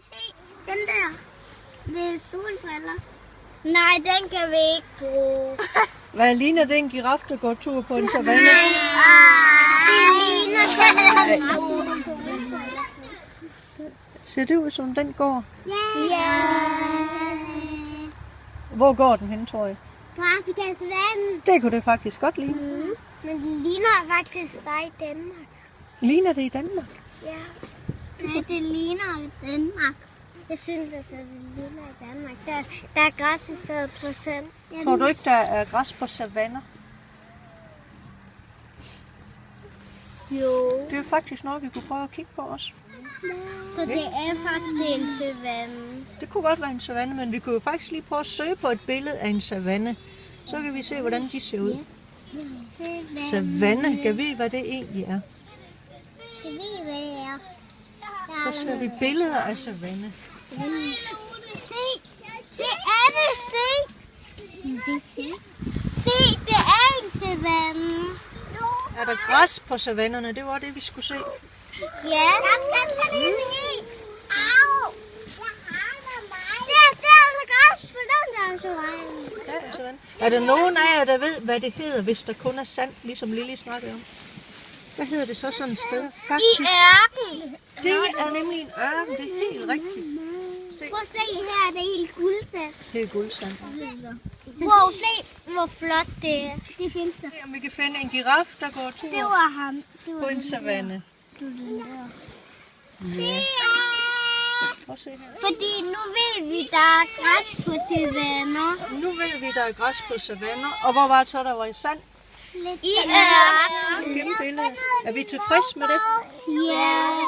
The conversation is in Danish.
se den der. Det er solbriller. Nej, den kan vi ikke bruge. Hvad ligner det en giraf, der går tur på en savanne? Nej, det ligner Ser det ud som den går? Ja. Hvor går den hen, tror jeg? På Afrikas vand. Det kunne det faktisk godt ligne. Men det ligner faktisk bare i Danmark. Ligner det i Danmark? Ja. Nej, det ligner i Danmark. Jeg synes altså, det ligner i Danmark. Der er græs i stedet for sand. Tror du ikke, der er græs på savanner? Jo. Det er jo faktisk noget, vi kunne prøve at kigge på os. Så det er faktisk en savanne. Det kunne godt være en savanne, men vi kunne jo faktisk lige prøve at søge på et billede af en savanne. Så kan vi se, hvordan de ser ud. Savanne, kan vi hvad det egentlig er? Det ved hvad det er. Så ser vi billeder af savanne. Se, det er det, se. Se, det er en savanne. Er der græs på savannerne? Det var det, vi skulle se. Ja. Au. Der er græs på den der savanne. Ja, en savanne. Er der nogen af jer, der ved, hvad det hedder, hvis der kun er sand, ligesom Lili snakkede om? Hvad hedder det så sådan et sted? Faktisk. I ørken. Det er nemlig en ørken, det er helt rigtigt. Se. Prøv at se her, det er helt guldsand. Det er guldsand. Wow, se hvor flot det er. Det findes der. Se om vi kan finde en giraf, der går tur Det var ham. Det var på en savanne. Ja. Prøv at se her. Fordi nu ved vi, der er græs på savanner. Nu ved vi, der er græs på savanner. Og hvor var det så, der var i sand? I ørken. Kæmpe billede. Er vi tilfredse med det? Ja.